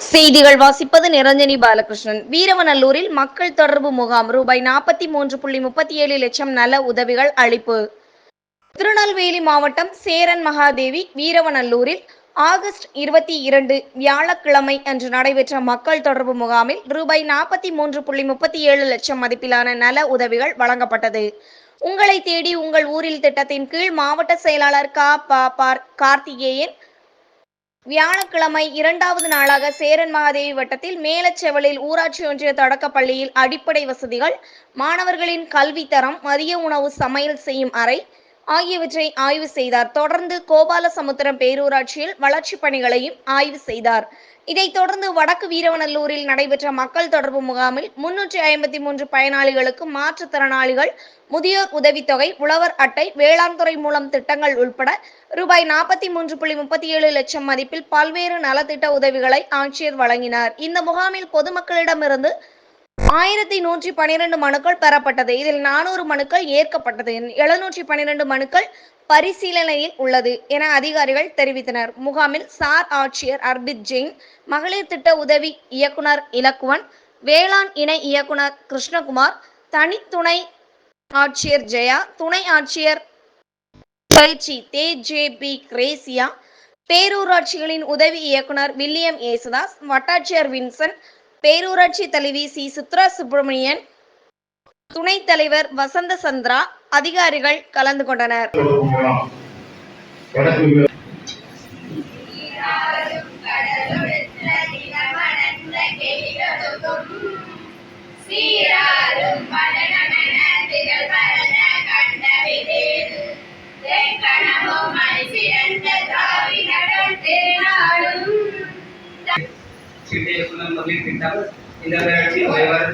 செய்திகள் வாசிப்பது நிரஞ்சனி பாலகிருஷ்ணன். வீரவநல்லூரில் மக்கள் தொடர்பு முகாம் ரூபாய் 43.37 லட்சம் நல உதவிகள் அளிப்பு. திருநெல்வேலி மாவட்டம் சேரன் மகாதேவி வீரவநல்லூரில் ஆகஸ்ட் 22 வியாழக்கிழமை அன்று நடைபெற்ற மக்கள் தொடர்பு முகாமில் ரூபாய் 43.37 லட்சம் மதிப்பிலான நல உதவிகள் வழங்கப்பட்டது. உங்களை தேடி உங்கள் ஊரில் திட்டத்தின் கீழ் மாவட்ட செயலாளர் கார்த்திகேயன் வியாழக்கிழமை 2வது நாளாக சேரன் மகாதேவி வட்டத்தில் மேலச்செவலில் ஊராட்சி ஒன்றிய தொடக்கப்பள்ளியில் அடிப்படை வசதிகள், மாணவர்களின் கல்வி தரம், மதிய உணவு சமையல் செய்யும் அறை ஆகியவற்றை ஆய்வு செய்தார். தொடர்ந்து கோபாலசமுத்திரம் பேரூராட்சியில் வளர்ச்சிப் பணிகளையும் ஆய்வு செய்தார். இதைத் தொடர்ந்து வடக்கு வீரவநல்லூரில் நடைபெற்ற மக்கள் தொடர்பு முகாமில் 353 பயனாளிகளுக்கு மாற்றுத்திறனாளிகள் முதியோர் உதவித்தொகை, உழவர் அட்டை, வேளாண் துறை மூலம் திட்டங்கள் உள்பட ரூபாய் 43.37 லட்சம் மதிப்பில் பல்வேறு நலத்திட்ட உதவிகளை ஆட்சியர் வழங்கினார். இந்த முகாமில் பொதுமக்களிடமிருந்து 1112 மனுக்கள் பெறப்பட்டது. இதில் 400 மனுக்கள் ஏற்கப்பட்டது. 712 மனுக்கள் பரிசீலனையில் உள்ளது என அதிகாரிகள் தெரிவித்தனர். முகாமில் சார் ஆட்சியர் அர்பித் ஜெயின், மகளிர் திட்ட உதவி இயக்குனர் இலக்குவன், வேளாண் இணை இயக்குனர் கிருஷ்ணகுமார், துணை ஆட்சியர் ஜெயா, துணை ஆட்சியர் பயிற்சி தே.ஜே.பி. கிரேசியா, பேரூராட்சிகளின் உதவி இயக்குனர் வில்லியம் ஏசுதாஸ், வட்டாட்சியர் வின்சன், பேரூராட்சி தலைவி சி. சித்ரா சுப்பிரமணியன், துணைத் தலைவர் வசந்த சந்திரா, அதிகாரிகள் கலந்து கொண்டனர். இந்த பேராட்சி தலைவர்,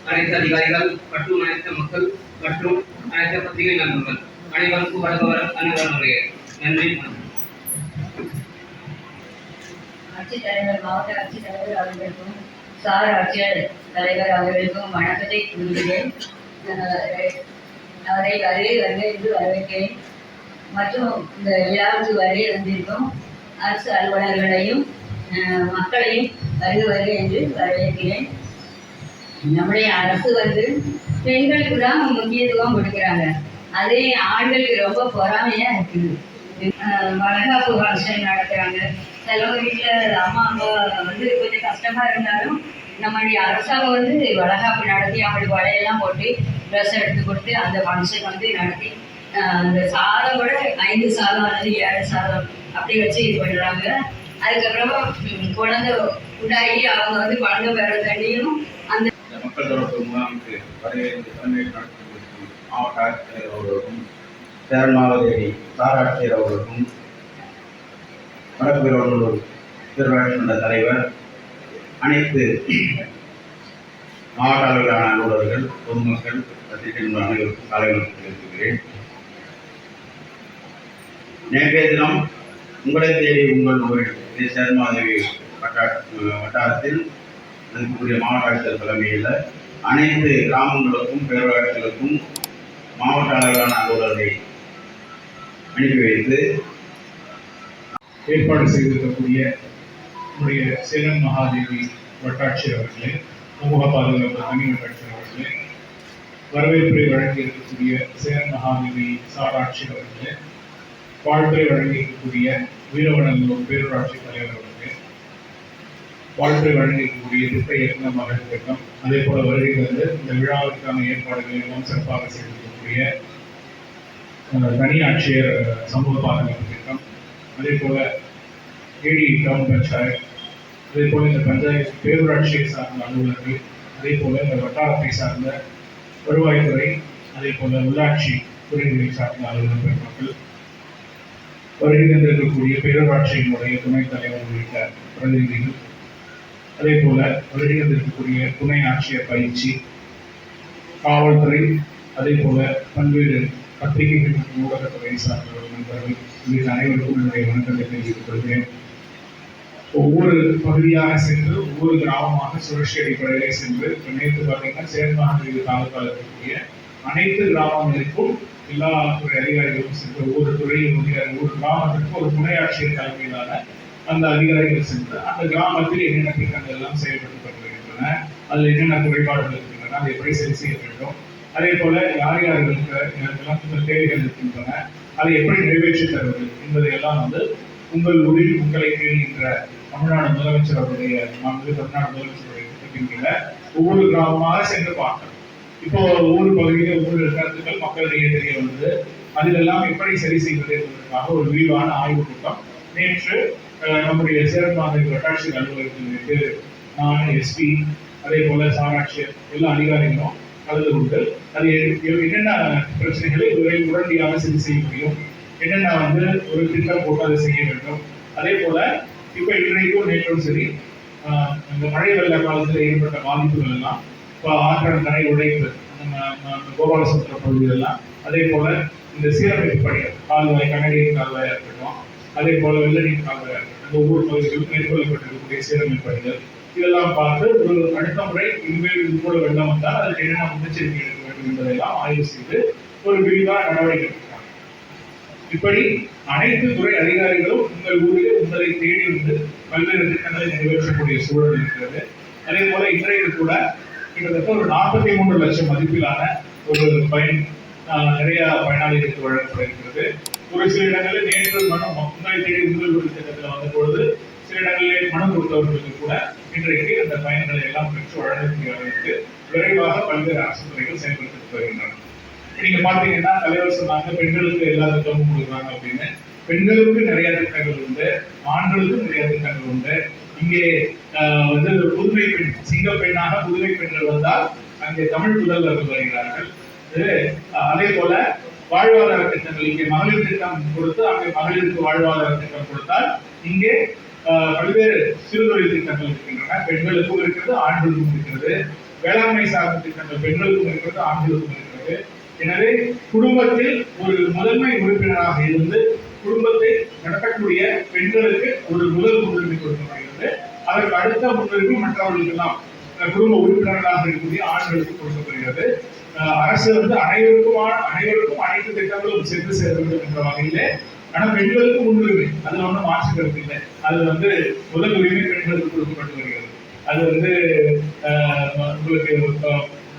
அனைத்து அதிகாரிகள் மற்றும் அனைத்து மக்கள் மற்றும் அனைத்து பத்திரிகை நண்பர்கள் அனைவருக்கும் வருபவர் அனைவருடைய நன்றி. ஆட்சித்தலைவர், மாவட்ட ஆட்சித்தலைவர் அவர்களுக்கும் சார் ஆட்சியர் தலைவர் அவர்களுக்கும் வணக்கத்தை கூறுகிறேன். அவரை வருகை வரவேற்கிறேன். மற்றும் இந்த விழாவுக்கு வருகை வந்திருக்கும் அரசு அலுவலர்களையும் மக்களையும் வருக என்று வரவேற்கிறேன். நம்முடைய அரசு பெண்களுக்கு தான் முக்கியத்துவம் கொடுக்குறாங்க. அதே ஆண்களுக்கு ரொம்ப பொறாமையா இருக்குது. வளகாப்பு ஃபங்க்ஷன் நடத்துறாங்க. சிலவங்க வீட்டில் அம்மா அப்பா கொஞ்சம் கஷ்டமா இருந்தாலும் நம்மளுடைய அரசாங்கம் வளகாப்பு நடத்தி அவங்களுக்கு வலையெல்லாம் போட்டு ட்ரெஸ் எடுத்து கொடுத்து அந்த ஃபங்க்ஷன் நடத்தி அந்த சாதம் கூட 5 சாதம் அல்லது 7 சாதம் அப்படி வச்சு இது பண்ணுறாங்க. அதுக்கப்புறமா குழந்தை உண்டாகி அவங்க குழந்தை பெற தண்ணியும் அந்த மக்கள் தொடர்பு முகாமுக்கு மாவட்ட ஆட்சித்தலைவர் அவர்களுக்கும், சேரன் மகாதேவி சார் ஆட்சியர் அவர்களுக்கும், வடக்கு வீரவநல்லூர் பேரூராட்சி மன்ற தலைவர், அனைத்து மாவட்ட அளவிலான அலுவலர்கள், பொதுமக்கள், பத்திரிகை அனைவருக்கும் காலைகளுக்கு தெரிவிக்கிறேன். நேற்றைய தினம் உங்களை தேடி உங்கள் ஊரில் சேரன் மகாதேவி வட்டாரத்தில் இருக்கக்கூடிய மாவட்ட ஆட்சியர் தலைமையில் அனைத்து கிராமங்களுக்கும் பேரூராட்சிகளுக்கும் மாவட்ட அளவிலான அலுவலர்களை அனுப்பி வைத்து ஏற்பாடு செய்திருக்கக்கூடிய நம்முடைய சேரன் மகாதேவி வட்டாட்சியர் அவர்களே, சமூக பாதுகாப்பு தனி வட்டாட்சியர் அவர்களே, வரவேற்பை வழங்கி இருக்கக்கூடிய சேரன் மகாதேவி சார் ஆட்சியர் அவர்களே, வாழ்த்துறை வழங்கி இருக்கக்கூடிய வீரவநல்லூர் பேரூராட்சி தலைவர் அவர்களே, வாழ்த்துறை வழங்கி இருக்கக்கூடிய திட்ட இயக்குநர் மகளிர் திட்டம், அதே போல வருகை வந்து இந்த விழாவிற்கான ஏற்பாடுகளை எல்லாம் சிறப்பாக செய்திருக்கக்கூடிய தனி ஆட்சியர் சமூக பாதுகாப்பு திட்டம், அதே போல ஏடி டவுன் பஞ்சாயத், அதே போல இந்த பஞ்சாயத்து பேரூராட்சியை சார்ந்த அலுவலர்கள், அதே போல இந்த வட்டாரத்தை சார்ந்த வருவாய்த்துறை, அதே போல உள்ளாட்சி துறைகளை சார்ந்த அலுவலர் பெருமக்கள், வருகை தந்திருக்கக்கூடிய பேரூராட்சியினுடைய துணைத் தலைவர் உள்ளிட்ட பிரதிநிதிகள், அதே போல வருகை தந்திருக்கக்கூடிய துணை ஆட்சியர் பயிற்சி, காவல்துறை, அதே போல பல்வேறு பத்திரிகைகள் மற்றும் ஊடகத்துறை சார்ந்த நண்பர்கள் உள்ளிட்ட அனைவருக்கும் என்னுடைய வணக்கத்தை தெரிவித்துக் கொள்கிறேன். ஒவ்வொரு பகுதியாக சென்று ஒவ்வொரு கிராமமாக சுழற்சி அடிப்படையிலே சென்று நேற்று பார்த்தீங்கன்னா சேரன் மகாதேவி தாலுகாவில் இருக்கக்கூடிய அனைத்து கிராமங்களுக்கும் எல்லா துறை அதிகாரிகளும் சென்று ஒவ்வொரு துறையும் ஒவ்வொரு கிராமத்திற்கும் ஒரு துணை ஆட்சியர் தலைமையிலான அந்த அதிகாரிகள் சென்று அந்த கிராமத்தில் என்னென்ன திட்டங்கள் எல்லாம் செயல்படுத்தப்பட்டு வருகின்றன, அதில் என்னென்ன குறைபாடுகள் இருக்கின்றன, அதை எப்படி சரி செய்ய வேண்டும், அதே போல யார் யார்களுக்கு யாருக்கெல்லாம் இந்த தேவைகள் இருக்கின்றன, அதை எப்படி நிறைவேற்றி தருவது என்பதையெல்லாம் உங்கள் ஊரில் உங்களை தேடுகின்ற தமிழ்நாடு முதலமைச்சர் அவருடைய தமிழ்நாடு முதலமைச்சருடைய திட்டத்தின் கீழ ஒவ்வொரு கிராமமாக சென்று பார்க்கணும். இப்போ ஒவ்வொரு பகுதியில் ஒவ்வொரு கருத்துக்கள் மக்களிடையே தெரிய வந்தது. அதிலெல்லாம் எப்படி சரி செய்வது என்பதற்காக ஒரு விரிவான ஆய்வுக் கூட்டம் நேற்று நம்முடைய சேரன் மாநகர வட்டாட்சியர் அலுவலகத்தில் வைத்து நான், எஸ்பி, அதே போல சாராட்சியர் எல்லா அதிகாரிகளும் கலந்து கொண்டு அது என்னென்ன பிரச்சனைகளை உடனடியாக சரி செய்ய முடியும், என்னென்ன ஒரு திட்டம் போட்டு அதை செய்ய வேண்டும். அதே போல இப்ப இன்றைக்கும் நேற்றும் சரி இந்த மழை வெள்ள காலத்தில் ஏற்பட்ட பாதிப்புகள் எல்லாம் இப்போ ஆற்றான் கரை உடைப்பு கோபாலசமுத்திர பகுதிகளெல்லாம், அதே போல இந்த சீரமைப்பு பணிகள் கால்வாய் கனடியின் கால்வாயாக இருக்கட்டும், அதே போல வெள்ளநீர் கால்வாயாக இருக்கட்டும், ஒவ்வொரு பகுதிகளும் மேற்கொள்ளப்பட்டிருக்கக்கூடிய சீரமைப்பு பணிகள் இதெல்லாம் பார்த்து ஒரு அடுத்த முறை இனிமேல் இது போல வெள்ளம் வந்தால் அதுக்கு என்னென்ன முன்னெச்சரிக்கை எடுக்க வேண்டும் என்பதையெல்லாம் ஆய்வு செய்து ஒரு விரிவான நடவடிக்கை எடுக்கிறாங்க. இப்படி அனைத்து துறை அதிகாரிகளும் உங்கள் ஊரில் உங்களை தேடி வந்து பல்வேறு திட்டங்களை நிறைவேற்றக்கூடிய சூழல் இருக்கிறது. அதே போல இன்றைக்கு கூட கிட்டத்தட்ட ஒரு 43 லட்சம் மதிப்பிலான ஒரு பயன் நிறைய பயனாளிகளுக்கு வழங்கப்பட இருக்கிறது. ஒரு சில இடங்களில் நேற்று உங்களை தேடி உங்கள் ஊர் திட்டத்தில் வந்த பொழுது சில இடங்களில் மனம் கொடுத்தவர்களுக்கு கூட இன்றைக்கு அந்த பயன்களை எல்லாம் பெற்று வழங்கக்கூடிய அளவுக்கு விரைவாக பல்வேறு அரசு துறைகள் செயல்படுத்திட்டு வருகின்றன. நீங்க பாத்தீங்கன்னா தலைவர் சொன்னாங்க பெண்களுக்கு எல்லா திட்டமும் கொடுக்குறாங்க அப்படின்னு. பெண்களுக்கு நிறைய திட்டங்கள் உண்டு, ஆண்களுக்கும் நிறைய திட்டங்கள் உண்டு. இங்கே புதுமை பெண் சிங்க பெண்ணாக புதுமை பெண்கள் வந்தால் அங்கே தமிழ் புதல்வர்கள் வருகிறார்கள். அதே போல வாழ்வாதார திட்டங்கள் இங்கே மகளிர் திட்டம் கொடுத்து அங்கே மகளிருக்கு வாழ்வாதார திட்டம் கொடுத்தால் இங்கே பல்வேறு சிறுதொழில் திட்டங்கள் இருக்கின்றன. பெண்களுக்கும் இருக்கிறது, ஆண்களுக்கும் இருக்கிறது. வேளாண்மை சார்ந்த திட்டங்கள் பெண்களுக்கும் இருக்கிறது, ஆண்களுக்கும் இருக்கிறது. எனவே குடும்பத்தில் ஒரு முதன்மை உறுப்பினராக இருந்து குடும்பத்தை நடத்தக்கூடிய பெண்களுக்கு ஒரு முதல் முன்னுரிமை கொடுக்கப்படுகிறது. அதற்கு அடுத்த முன்னுரிமை மற்றவர்களுக்கெல்லாம் குடும்ப உறுப்பினர்களாக இருக்கக்கூடிய ஆண்களுக்கு கொடுக்கப்படுகிறது. அரசு அனைவருக்கும் அனைத்து திட்டங்களும் சென்று சேர வேண்டும் என்ற வகையிலே, ஆனா பெண்களுக்கு முன்னுரிமை அதுல ஒன்றும் மாற்று கருத்து இல்லை. அது முதல் உரிமை பெண்களுக்கு கொடுக்கப்பட்டு வருகிறது. அது உங்களுக்கு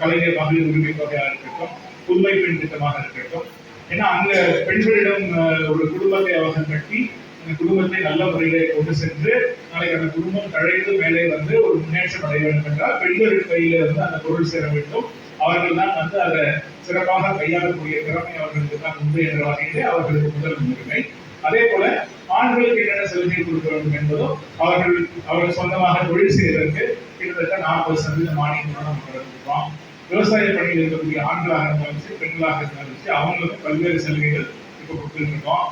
கலைஞர் மகளிர் உரிமை தொகையாக இருக்கட்டும், புதுமை பெண் திட்டமாக இருக்கட்டும். ஏன்னா அங்க பெண்களிடம் ஒரு குடும்பத்தை அவர்கள் கட்டி அந்த குடும்பத்தை நல்ல முறையிலே கொண்டு சென்று நாளைக்கு அந்த குடும்பம் தழைத்து மேலே ஒரு முன்னேற்றம் அடைய வேண்டும் என்றால் பெண்கள் கையில அந்த பொருள் சேர வேண்டும். அவர்கள் தான் அதை சிறப்பாக கையாளக்கூடிய திறமை அவர்களுக்கு தான் உண்டு என்ற வகையிலே அவர்களுக்கு முதல் முன்னுரிமை. அதே போல ஆண்களுக்கு என்னென்ன சலுகை கொடுக்க வேண்டும் என்பதும் அவர்கள் சொந்தமாக தொழில் செய்வதற்கு கிட்டத்தட்ட 40% மானியம் நம்ம கொடுக்கிறோம். விவசாய பணியில் இருக்கக்கூடிய ஆண்களாக இருந்தாலும் சரி பெண்களாக இருந்தாலும் சரி அவங்களுக்கும் பல்வேறு சலுகைகள் இப்போ கொடுத்துட்டு இருக்கோம்.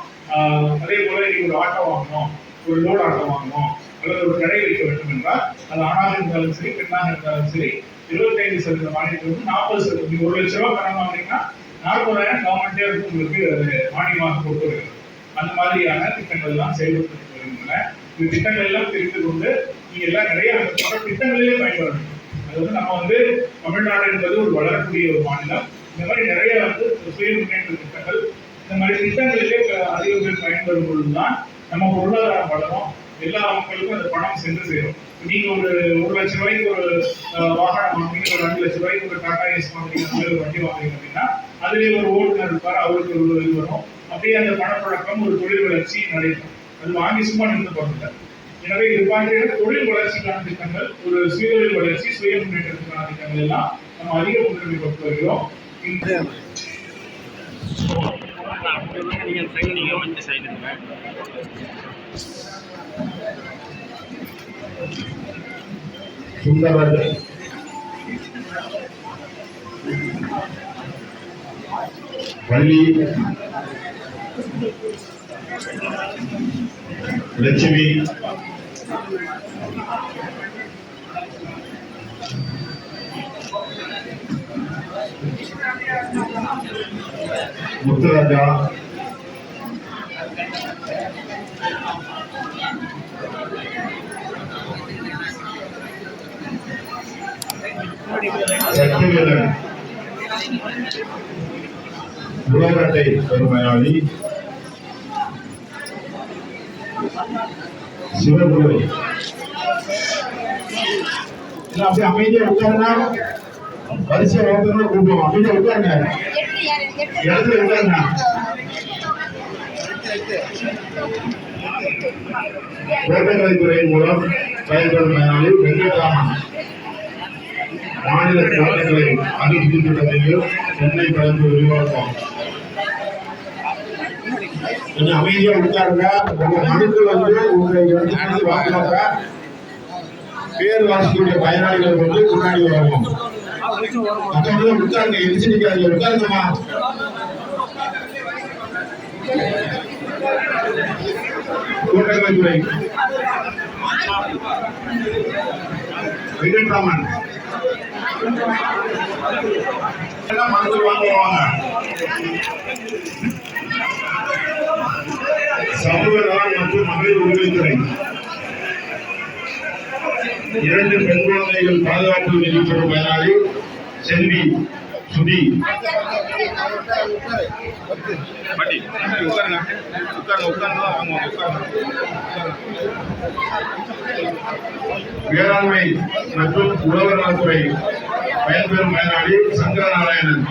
அதே போல நீங்க ஒரு ஆட்டோ வாங்கணும், ஒரு லோட் ஆட்டோ வாங்கணும், அல்லது ஒரு கடை வைக்க வேண்டும் என்றால் அது ஆணாக இருந்தாலும் சரி பெண்ணாக இருந்தாலும் சரி 25% மானியத்தை 40%. நீங்க 1 லட்ச ரூபாய் பணம் வாங்கினீங்கன்னா 40,000 கவர்மெண்டே உங்களுக்கு மானியமாக கொடுத்து வருகிறது. அந்த மாதிரியான திட்டங்கள் எல்லாம் செயல்படுத்தி வருகின்றன. இந்த திட்டங்கள் எல்லாம் தெரிந்து கொண்டு நீங்க எல்லாம் நிறைய திட்டங்களிலே பயன்படணும். அது நம்ம தமிழ்நாடு என்பது ஒரு வளரக்கூடிய ஒரு மாநிலம். இந்த மாதிரி நிறைய சுய முன்னேற்ற திட்டங்கள் இந்த மாதிரி திட்டங்களிலே அதிக பேர் பயன்படும் பொழுதுதான் நம்ம பொருளாதாரம் வளரும், எல்லா மக்களுக்கும் அந்த பணம் சென்று சேரும். நீங்க ஒரு 1 லட்ச ரூபாய்க்கு ஒரு வாகனம் வாங்குறீங்க, ஒரு 2 லட்ச ரூபாய்க்கு ஒரு டாடா ஏஸ் வாங்குறீங்க, ஒரு வண்டி வாங்குறீங்க அப்படின்னா அதுலேயே ஒரு ஓட்டுநர் இருப்பார், அவருக்கு ஒரு இது வரும். அப்படியே அந்த பணப்பழக்கம் ஒரு தொழில் வளர்ச்சி நடைபெறும். அது வாங்கி சும்மா நின்று போகிறது. எனவே இது பார்க்கிற தொழில் வளர்ச்சிக்கான திட்டங்கள், ஒரு சுயதொழில் வளர்ச்சி, சுய முன்னேற்றத்துக்கான திட்டங்கள் எல்லாம் நம்ம அதிக முன்னுரிமை கொடுத்து வருகிறோம். சுந்தரர் வள்ளி லட்சுமி முத்துராஜா சக்திவேலன் உலகத்தை பெருமையாளி சிவகுரு. அப்படியே அமைதியா உட்காருங்க. வரிசையா ஒருத்தரோட கூப்பிடுவோம். அமைதியா உட்காருங்க. இடத்துல உட்காருங்க. தோட்டக்கலைத்துறையின் மூலம் செயல்படும் பயனாளி வெங்கட்ராமன். மாநில தோட்டக்கலை அபிவிருத்தி திட்டத்தையும் சென்னை பரப்பு விரிவாக்கம். கொஞ்சம் அமைதியா உட்காருங்க. உங்க மனுக்கள் உங்க இடத்துக்கு வாங்கினாங்க. பேர் வாசிக்கூடிய பயனாளிகள் முன்னாடி வரணும். அக்கா உட்காருங்க. எரிச்சு நிக்காதீங்க. உட்காருங்கம்மா. தோட்டக்கலைத்துறை வெங்கட்ராமன் மனுக்கள் வாங்குவாங்க. சமூக நலன் மற்றும் மகளிர் உரிமைத்துறை 2 பெண் குழந்தைகள் பாதுகாப்பு நிதி பெறும் பயனாளி செல்வி சுதி. வேளாண்மை மற்றும் உழவர் நலத்துறை பயன்பெறும் பயனாளி சங்கரநாராயணன்.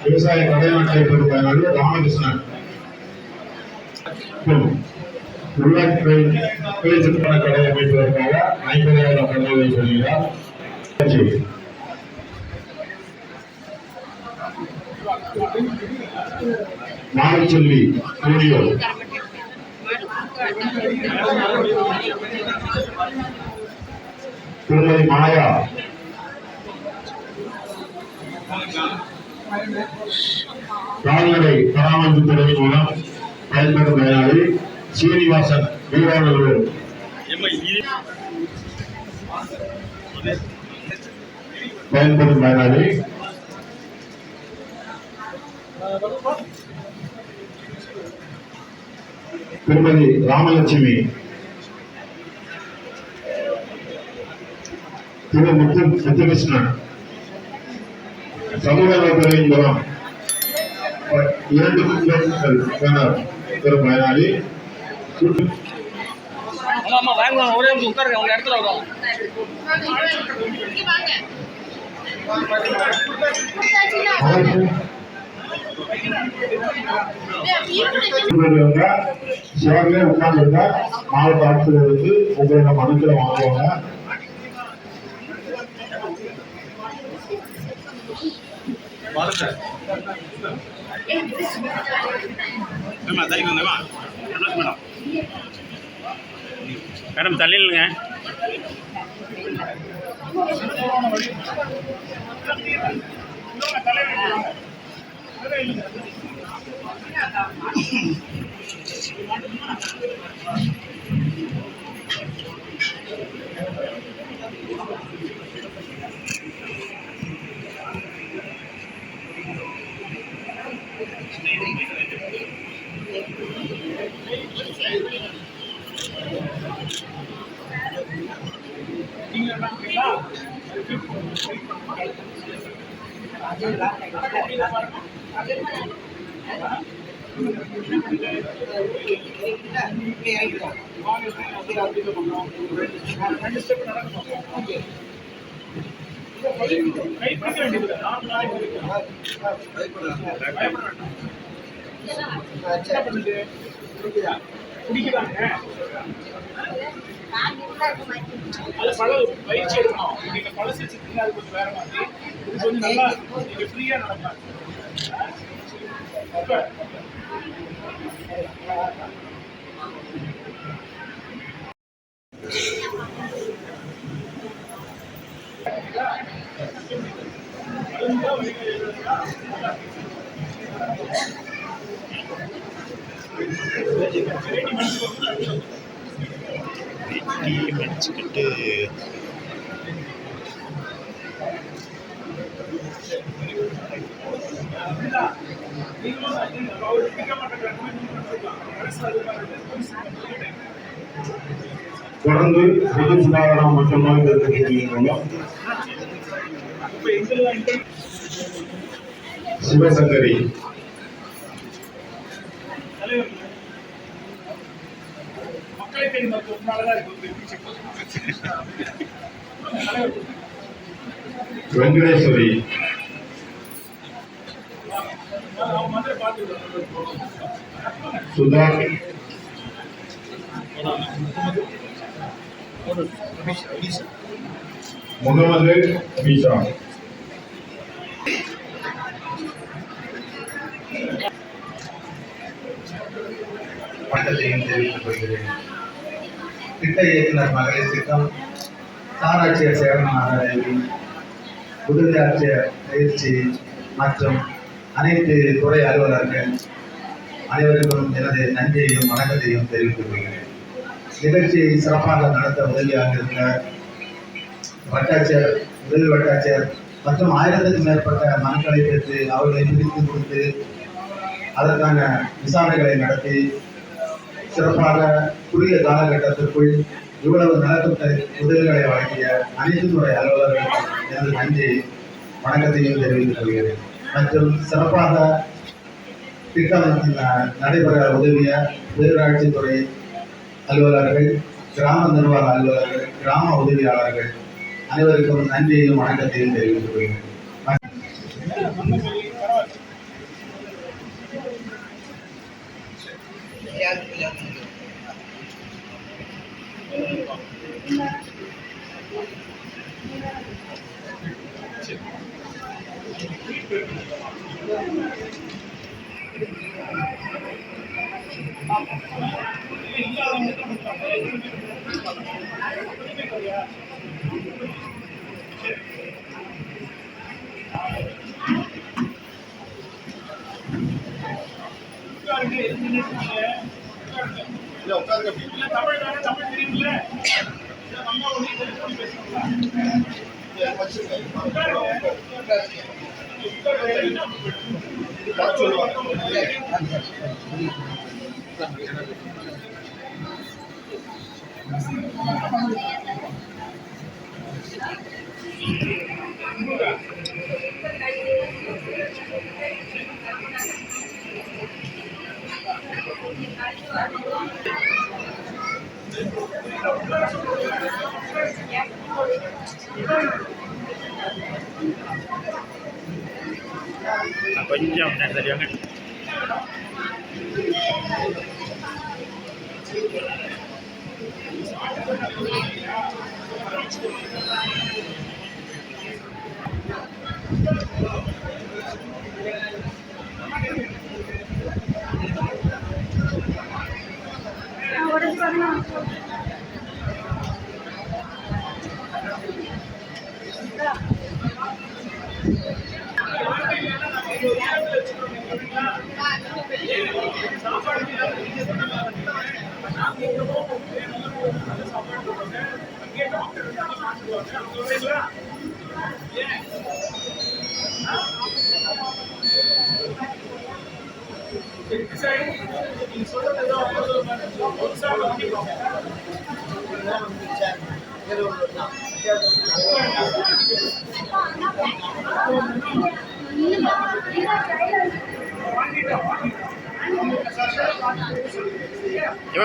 விவசாய கடைநாட்டை பெறும் பயனாளி ராமகிருஷ்ணன். உள்ளாட்சி பேச்சுக்கான கடை அமைப்பதற்காக 50,000 கடனை பெறுகிறார். மானச்செல்வி ஸ்டூடியோ. திருமதி மாயா. கால்நடை பராமரிப்பு துறையின் மூலம் பயன்பெறும் பயனாளி சீனிவாசன் வீராநல்லூர். பயன்பெறும் பயனாளி திருமதி ராமலட்சுமி. திரு முத்துகிருஷ்ணன். சமூக நலத்துறையின் மூலம் 2 கிலோமீட்டர் பெறும் பயனாளி ஒரே உட்காருங்க. உங்க இடத்துல வரும். சேர்ந்தே உட்கார்ந்துருந்தா மாவட்ட ஆட்சியர் உங்களோட மனுக்களை வாங்குவாங்க. மேடம் தள்ளிடுங்க. பயிற்சி எடுக்கணும். நீங்க பழசு வச்சிருக்கீங்க, அது கொஞ்சம் வேற மாதிரி. இது கொஞ்சம் நல்லா நீங்க ஃப்ரீயா நடக்கலாம். மடிச்சுக்கிட்டு தொடர்ந்து பொது சுகாதாரம் மற்றும் நோய் தடுப்பு பிரிவின் மூலம் சிவசங்கரி வெங்கடேஸ்வரி சுதா முகமது பீஷா வணக்கத்தையும் தெரிவித்துக் கொள்கிறேன். திட்ட இயக்குனர் மகளிர் திட்டம், சாராட்சியர் சேவனமாகி, உதவி ஆட்சியர் பயிற்சி மற்றும் அனைத்து துறை அலுவலர்கள் அனைவருக்கும் எனது நன்றியையும் வணக்கத்தையும் தெரிவித்துக் கொள்கிறேன். நிகழ்ச்சியை சிறப்பாக நடத்த உதவியாக இருந்த வட்டாட்சியர், உதவி வட்டாட்சியர் மற்றும் 1000க்கும் மேற்பட்ட மனுக்களை பெற்று அவர்களை பிரித்து கொடுத்து அதற்கான விசாரணைகளை நடத்தி சிறப்பாக குறுகிய காலகட்டத்திற்குள் இவ்வளவு நலத்திட்ட உதவிகளை வழங்கிய அனைத்து துறை அலுவலர்களுக்கும் எனது நன்றி வணக்கத்தையும் தெரிவித்துக் கொள்கிறேன். மற்றும் சிறப்பாக திட்டம் நடைபெற உதவிய பேரூராட்சித்துறை அலுவலர்கள், கிராம நிர்வாக அலுவலர்கள், கிராம உதவியாளர்கள் அனைவருக்கும் நன்றியையும் வணக்கத்தையும் தெரிவித்துக் கொள்கிறேன். கொஞ்சம் சரியாங்க.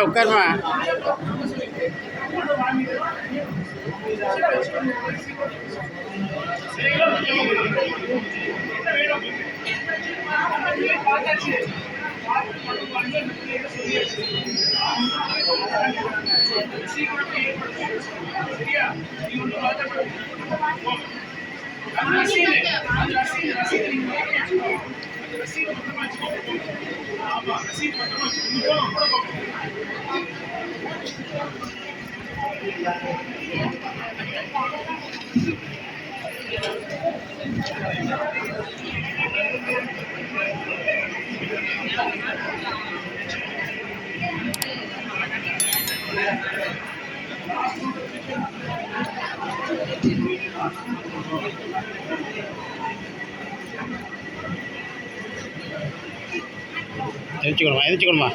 உட்காருமா. எதிர்த்துக்கணுமா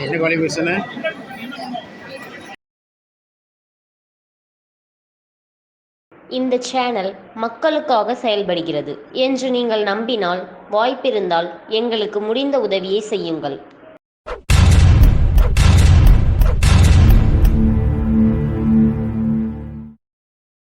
என்ன குவாலிஃபிகேஷனு? இந்த சேனல் மக்களுக்காக செயல்படுகிறது என்று நீங்கள் நம்பினால், வாய்ப்பிருந்தால் எங்களுக்கு முடிந்த உதவியை செய்யுங்கள்.